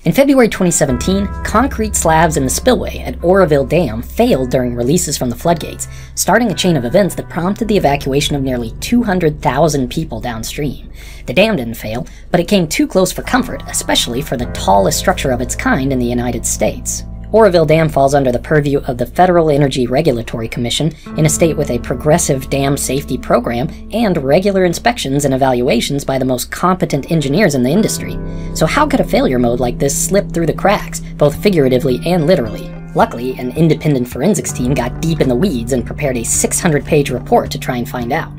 In February 2017, concrete slabs in the spillway at Oroville Dam failed during releases from the floodgates, starting a chain of events that prompted the evacuation of nearly 200,000 people downstream. The dam didn't fail, but it came too close for comfort, especially for the tallest structure of its kind in the United States. Oroville Dam falls under the purview of the Federal Energy Regulatory Commission in a state with a progressive dam safety program and regular inspections and evaluations by the most competent engineers in the industry. So how could a failure mode like this slip through the cracks, both figuratively and literally? Luckily, an independent forensics team got deep in the weeds and prepared a 600-page report to try and find out.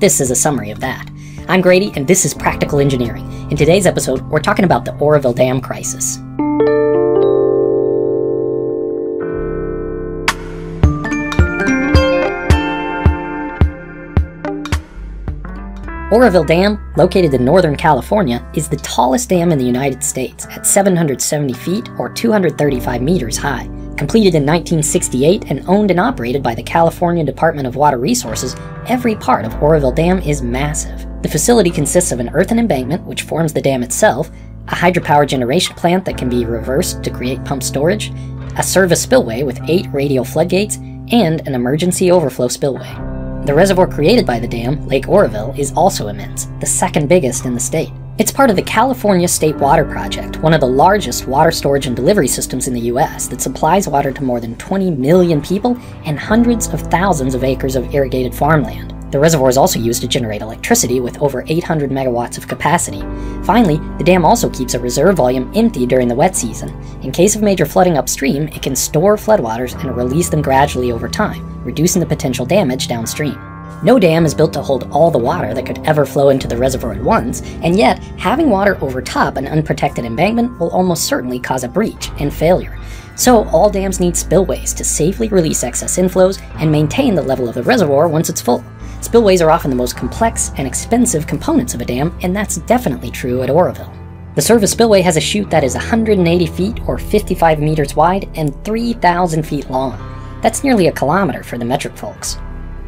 This is a summary of that. I'm Grady, and this is Practical Engineering. In today's episode, we're talking about the Oroville Dam crisis. Oroville Dam, located in Northern California, is the tallest dam in the United States at 770 feet or 235 meters high. Completed in 1968 and owned and operated by the California Department of Water Resources, every part of Oroville Dam is massive. The facility consists of an earthen embankment, which forms the dam itself, a hydropower generation plant that can be reversed to create pump storage, a service spillway with 8 radial floodgates, and an emergency overflow spillway. The reservoir created by the dam, Lake Oroville, is also immense, the second biggest in the state. It's part of the California State Water Project, one of the largest water storage and delivery systems in the U.S. that supplies water to more than 20 million people and hundreds of thousands of acres of irrigated farmland. The reservoir is also used to generate electricity with over 800 megawatts of capacity. Finally, the dam also keeps a reserve volume empty during the wet season. In case of major flooding upstream, it can store floodwaters and release them gradually over time, reducing the potential damage downstream. No dam is built to hold all the water that could ever flow into the reservoir at once, and yet, having water overtop an unprotected embankment will almost certainly cause a breach and failure. So all dams need spillways to safely release excess inflows and maintain the level of the reservoir once it's full. Spillways are often the most complex and expensive components of a dam, and that's definitely true at Oroville. The service spillway has a chute that is 180 feet or 55 meters wide and 3,000 feet long. That's nearly a kilometer for the metric folks.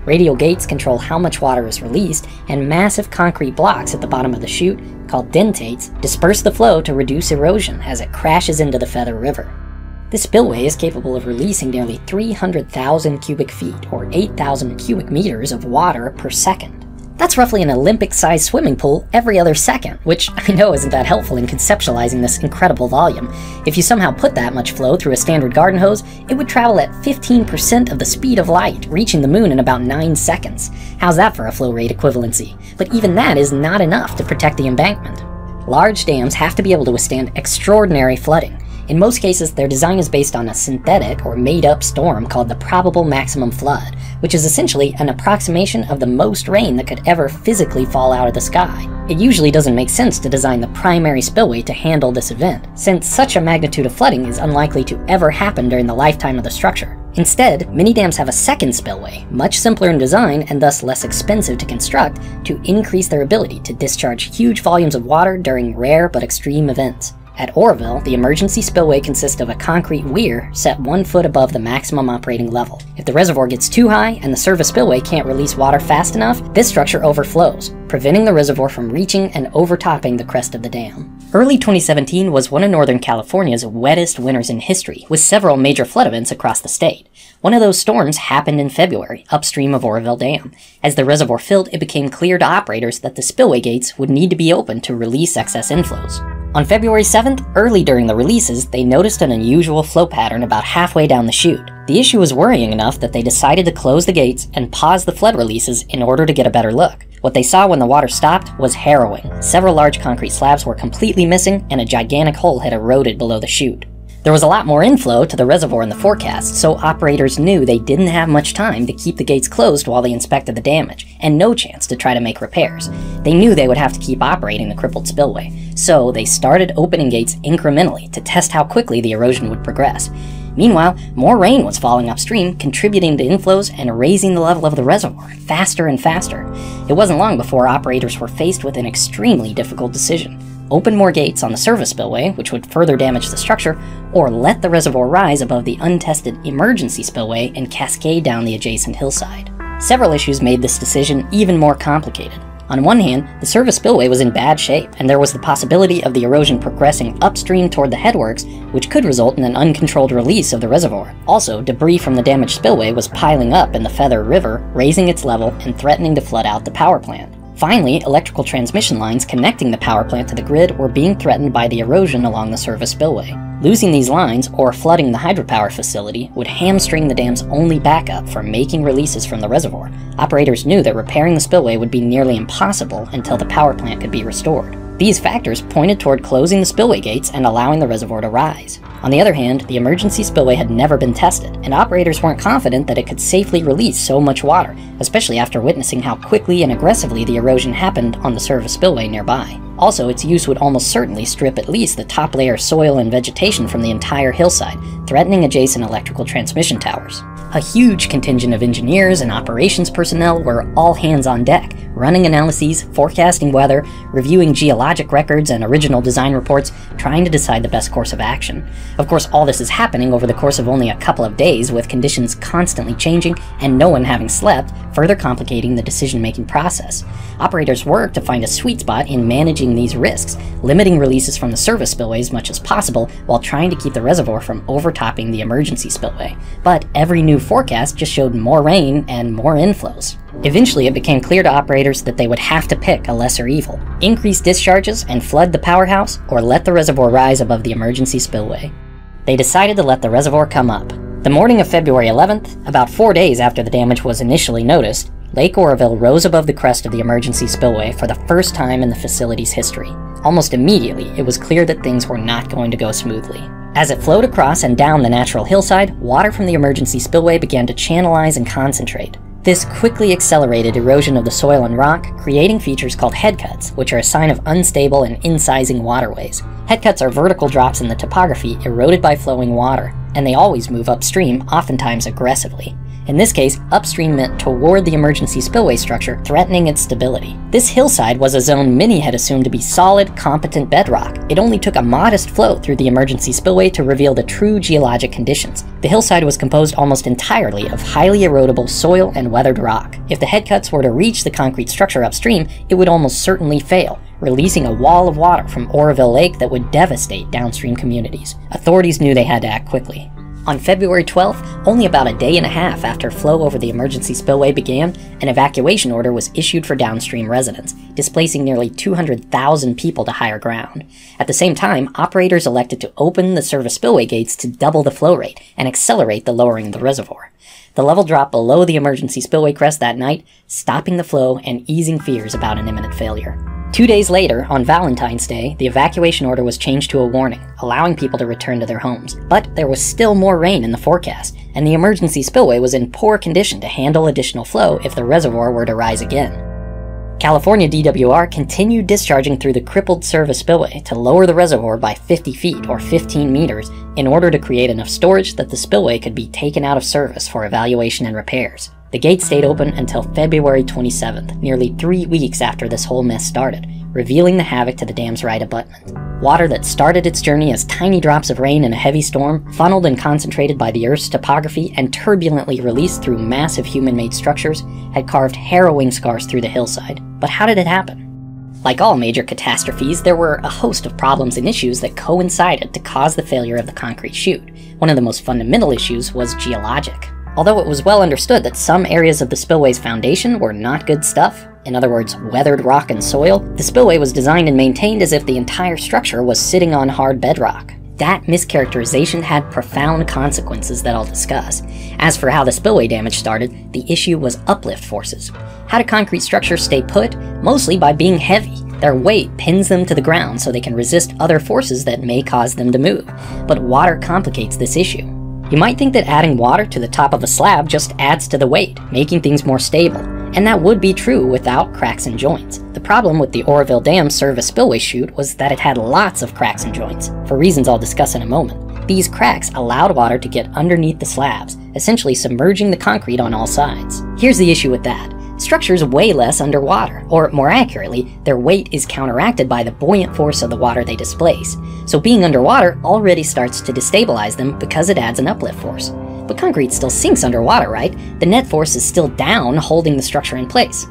Radial gates control how much water is released, and massive concrete blocks at the bottom of the chute, called dentates, disperse the flow to reduce erosion as it crashes into the Feather River. This spillway is capable of releasing nearly 300,000 cubic feet, or 8,000 cubic meters of water per second. That's roughly an Olympic-sized swimming pool every other second, which I know isn't that helpful in conceptualizing this incredible volume. If you somehow put that much flow through a standard garden hose, it would travel at 15% of the speed of light, reaching the moon in about 9 seconds. How's that for a flow rate equivalency? But even that is not enough to protect the embankment. Large dams have to be able to withstand extraordinary flooding. In most cases, their design is based on a synthetic or made-up storm called the probable maximum flood, which is essentially an approximation of the most rain that could ever physically fall out of the sky. It usually doesn't make sense to design the primary spillway to handle this event, since such a magnitude of flooding is unlikely to ever happen during the lifetime of the structure. Instead, many dams have a second spillway, much simpler in design and thus less expensive to construct, to increase their ability to discharge huge volumes of water during rare but extreme events. At Oroville, the emergency spillway consists of a concrete weir set 1 foot above the maximum operating level. If the reservoir gets too high and the service spillway can't release water fast enough, this structure overflows, preventing the reservoir from reaching and overtopping the crest of the dam. Early 2017 was one of Northern California's wettest winters in history, with several major flood events across the state. One of those storms happened in February, upstream of Oroville Dam. As the reservoir filled, it became clear to operators that the spillway gates would need to be opened to release excess inflows. On February 7th, early during the releases, they noticed an unusual flow pattern about halfway down the chute. The issue was worrying enough that they decided to close the gates and pause the flood releases in order to get a better look. What they saw when the water stopped was harrowing. Several large concrete slabs were completely missing, and a gigantic hole had eroded below the chute. There was a lot more inflow to the reservoir in the forecast, so operators knew they didn't have much time to keep the gates closed while they inspected the damage, and no chance to try to make repairs. They knew they would have to keep operating the crippled spillway, so they started opening gates incrementally to test how quickly the erosion would progress. Meanwhile, more rain was falling upstream, contributing to inflows and raising the level of the reservoir faster and faster. It wasn't long before operators were faced with an extremely difficult decision. Open more gates on the service spillway, which would further damage the structure, or let the reservoir rise above the untested emergency spillway and cascade down the adjacent hillside. Several issues made this decision even more complicated. On one hand, the service spillway was in bad shape, and there was the possibility of the erosion progressing upstream toward the headworks, which could result in an uncontrolled release of the reservoir. Also, debris from the damaged spillway was piling up in the Feather River, raising its level and threatening to flood out the power plant. Finally, electrical transmission lines connecting the power plant to the grid were being threatened by the erosion along the service spillway. Losing these lines, or flooding the hydropower facility, would hamstring the dam's only backup for making releases from the reservoir. Operators knew that repairing the spillway would be nearly impossible until the power plant could be restored. These factors pointed toward closing the spillway gates and allowing the reservoir to rise. On the other hand, the emergency spillway had never been tested, and operators weren't confident that it could safely release so much water, especially after witnessing how quickly and aggressively the erosion happened on the service spillway nearby. Also, its use would almost certainly strip at least the top layer of soil and vegetation from the entire hillside, threatening adjacent electrical transmission towers. A huge contingent of engineers and operations personnel were all hands on deck, running analyses, forecasting weather, reviewing geologic records and original design reports, trying to decide the best course of action. Of course, all this is happening over the course of only a couple of days, with conditions constantly changing and no one having slept, further complicating the decision-making process. Operators work to find a sweet spot in managing these risks, limiting releases from the service spillway as much as possible while trying to keep the reservoir from overtopping the emergency spillway. But every new forecast just showed more rain and more inflows. Eventually, it became clear to operators that they would have to pick a lesser evil: increase discharges and flood the powerhouse, or let the reservoir rise above the emergency spillway. They decided to let the reservoir come up. The morning of February 11th, about 4 days after the damage was initially noticed, Lake Oroville rose above the crest of the emergency spillway for the first time in the facility's history. Almost immediately, it was clear that things were not going to go smoothly. As it flowed across and down the natural hillside, water from the emergency spillway began to channelize and concentrate. This quickly accelerated erosion of the soil and rock, creating features called headcuts, which are a sign of unstable and incising waterways. Headcuts are vertical drops in the topography eroded by flowing water, and they always move upstream, oftentimes aggressively. In this case, upstream meant toward the emergency spillway structure, threatening its stability. This hillside was a zone many had assumed to be solid, competent bedrock. It only took a modest flow through the emergency spillway to reveal the true geologic conditions. The hillside was composed almost entirely of highly erodible soil and weathered rock. If the headcuts were to reach the concrete structure upstream, it would almost certainly fail, releasing a wall of water from Oroville Lake that would devastate downstream communities. Authorities knew they had to act quickly. On February 12th, only about a day and a half after flow over the emergency spillway began, an evacuation order was issued for downstream residents, displacing nearly 200,000 people to higher ground. At the same time, operators elected to open the service spillway gates to double the flow rate and accelerate the lowering of the reservoir. The level dropped below the emergency spillway crest that night, stopping the flow and easing fears about an imminent failure. 2 days later, on Valentine's Day, the evacuation order was changed to a warning, allowing people to return to their homes. But there was still more rain in the forecast, and the emergency spillway was in poor condition to handle additional flow if the reservoir were to rise again. California DWR continued discharging through the crippled service spillway to lower the reservoir by 50 feet or 15 meters in order to create enough storage that the spillway could be taken out of service for evaluation and repairs. The gate stayed open until February 27th, nearly 3 weeks after this whole mess started, revealing the havoc to the dam's right abutment. Water that started its journey as tiny drops of rain in a heavy storm, funneled and concentrated by the Earth's topography and turbulently released through massive human-made structures, had carved harrowing scars through the hillside. But how did it happen? Like all major catastrophes, there were a host of problems and issues that coincided to cause the failure of the concrete chute. One of the most fundamental issues was geologic. Although it was well understood that some areas of the spillway's foundation were not good stuff, in other words, weathered rock and soil, the spillway was designed and maintained as if the entire structure was sitting on hard bedrock. That mischaracterization had profound consequences that I'll discuss. As for how the spillway damage started, the issue was uplift forces. How do concrete structures stay put? Mostly by being heavy. Their weight pins them to the ground so they can resist other forces that may cause them to move. But water complicates this issue. You might think that adding water to the top of a slab just adds to the weight, making things more stable. And that would be true without cracks and joints. The problem with the Oroville Dam's service spillway chute was that it had lots of cracks and joints, for reasons I'll discuss in a moment. These cracks allowed water to get underneath the slabs, essentially submerging the concrete on all sides. Here's the issue with that. Structures weigh less underwater, or more accurately, their weight is counteracted by the buoyant force of the water they displace. So being underwater already starts to destabilize them because it adds an uplift force. But concrete still sinks underwater, right? The net force is still down, holding the structure in place.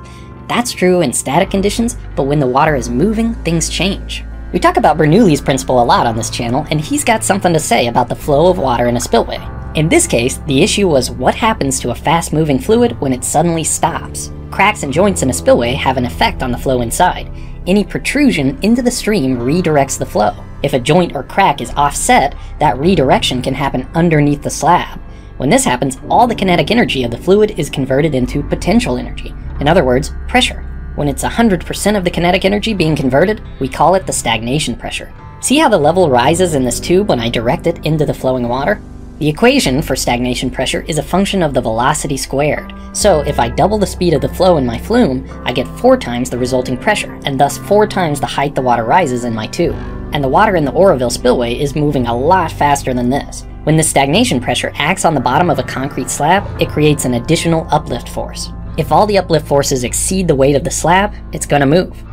That's true in static conditions, but when the water is moving, things change. We talk about Bernoulli's principle a lot on this channel, and he's got something to say about the flow of water in a spillway. In this case, the issue was what happens to a fast-moving fluid when it suddenly stops. Cracks and joints in a spillway have an effect on the flow inside. Any protrusion into the stream redirects the flow. If a joint or crack is offset, that redirection can happen underneath the slab. When this happens, all the kinetic energy of the fluid is converted into potential energy. In other words, pressure. When it's 100% of the kinetic energy being converted, we call it the stagnation pressure. See how the level rises in this tube when I direct it into the flowing water? The equation for stagnation pressure is a function of the velocity squared. So if I double the speed of the flow in my flume, I get 4 times the resulting pressure, and thus 4 times the height the water rises in my tube. And the water in the Oroville Spillway is moving a lot faster than this. When the stagnation pressure acts on the bottom of a concrete slab, it creates an additional uplift force. If all the uplift forces exceed the weight of the slab, it's gonna move.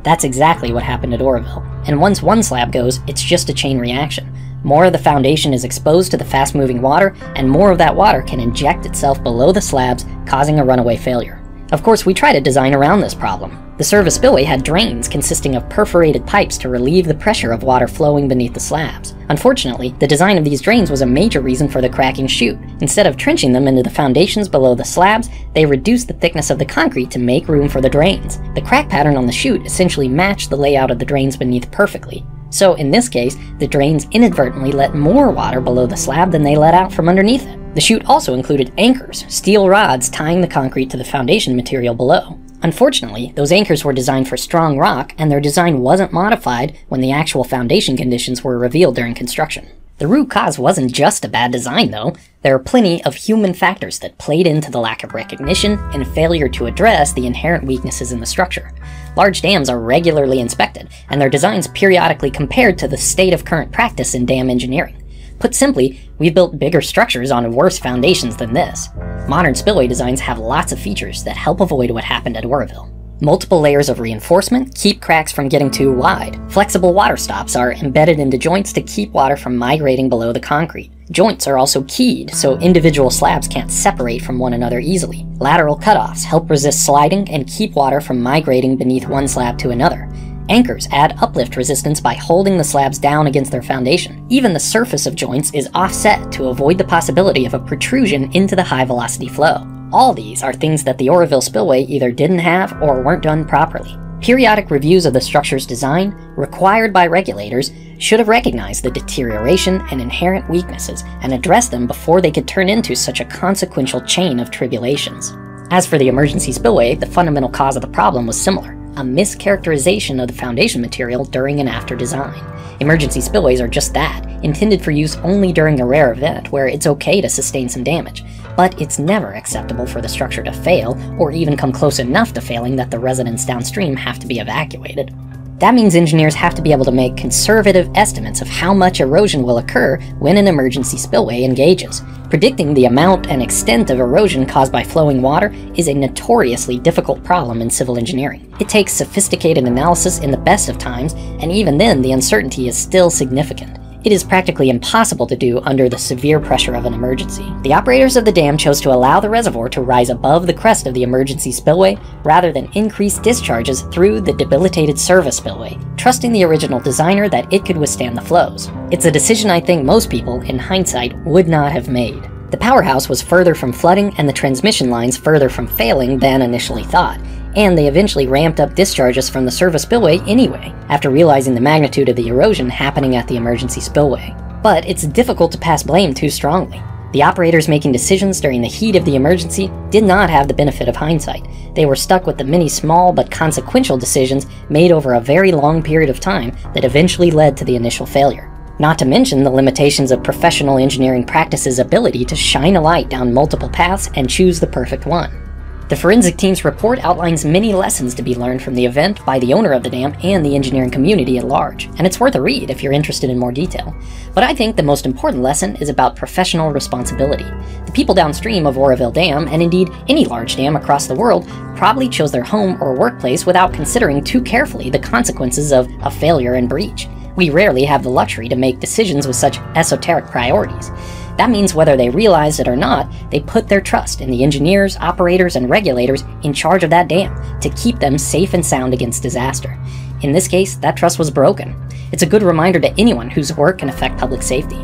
That's exactly what happened at Oroville. And once one slab goes, it's just a chain reaction. More of the foundation is exposed to the fast-moving water, and more of that water can inject itself below the slabs, causing a runaway failure. Of course, we try to design around this problem. The service spillway had drains consisting of perforated pipes to relieve the pressure of water flowing beneath the slabs. Unfortunately, the design of these drains was a major reason for the cracking chute. Instead of trenching them into the foundations below the slabs, they reduced the thickness of the concrete to make room for the drains. The crack pattern on the chute essentially matched the layout of the drains beneath perfectly. So in this case, the drains inadvertently let more water below the slab than they let out from underneath it. The chute also included anchors, steel rods tying the concrete to the foundation material below. Unfortunately, those anchors were designed for strong rock, and their design wasn't modified when the actual foundation conditions were revealed during construction. The root cause wasn't just a bad design, though. There are plenty of human factors that played into the lack of recognition and failure to address the inherent weaknesses in the structure. Large dams are regularly inspected, and their designs periodically compared to the state of current practice in dam engineering. Put simply, we've built bigger structures on worse foundations than this. Modern spillway designs have lots of features that help avoid what happened at Oroville. Multiple layers of reinforcement keep cracks from getting too wide. Flexible water stops are embedded into joints to keep water from migrating below the concrete. Joints are also keyed, so individual slabs can't separate from one another easily. Lateral cutoffs help resist sliding and keep water from migrating beneath one slab to another. Anchors add uplift resistance by holding the slabs down against their foundation. Even the surface of joints is offset to avoid the possibility of a protrusion into the high-velocity flow. All these are things that the Oroville Spillway either didn't have or weren't done properly. Periodic reviews of the structure's design, required by regulators, should have recognized the deterioration and inherent weaknesses and addressed them before they could turn into such a consequential chain of tribulations. As for the emergency spillway, the fundamental cause of the problem was similar: a mischaracterization of the foundation material during and after design. Emergency spillways are just that, intended for use only during a rare event where it's okay to sustain some damage, but it's never acceptable for the structure to fail, or even come close enough to failing that the residents downstream have to be evacuated. That means engineers have to be able to make conservative estimates of how much erosion will occur when an emergency spillway engages. Predicting the amount and extent of erosion caused by flowing water is a notoriously difficult problem in civil engineering. It takes sophisticated analysis in the best of times, and even then the uncertainty is still significant. It is practically impossible to do under the severe pressure of an emergency. The operators of the dam chose to allow the reservoir to rise above the crest of the emergency spillway rather than increase discharges through the debilitated service spillway, trusting the original designer that it could withstand the flows. It's a decision I think most people, in hindsight, would not have made. The powerhouse was further from flooding and the transmission lines further from failing than initially thought, and they eventually ramped up discharges from the service spillway anyway, after realizing the magnitude of the erosion happening at the emergency spillway. But it's difficult to pass blame too strongly. The operators making decisions during the heat of the emergency did not have the benefit of hindsight. They were stuck with the many small but consequential decisions made over a very long period of time that eventually led to the initial failure. Not to mention the limitations of professional engineering practice's ability to shine a light down multiple paths and choose the perfect one. The forensic team's report outlines many lessons to be learned from the event by the owner of the dam and the engineering community at large, and it's worth a read if you're interested in more detail. But I think the most important lesson is about professional responsibility. The people downstream of Oroville Dam, and indeed any large dam across the world, probably chose their home or workplace without considering too carefully the consequences of a failure and breach. We rarely have the luxury to make decisions with such esoteric priorities. That means whether they realize it or not, they put their trust in the engineers, operators, and regulators in charge of that dam to keep them safe and sound against disaster. In this case, that trust was broken. It's a good reminder to anyone whose work can affect public safety.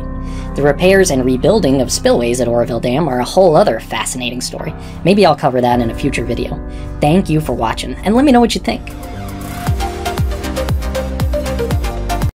The repairs and rebuilding of spillways at Oroville Dam are a whole other fascinating story. Maybe I'll cover that in a future video. Thank you for watching, and let me know what you think.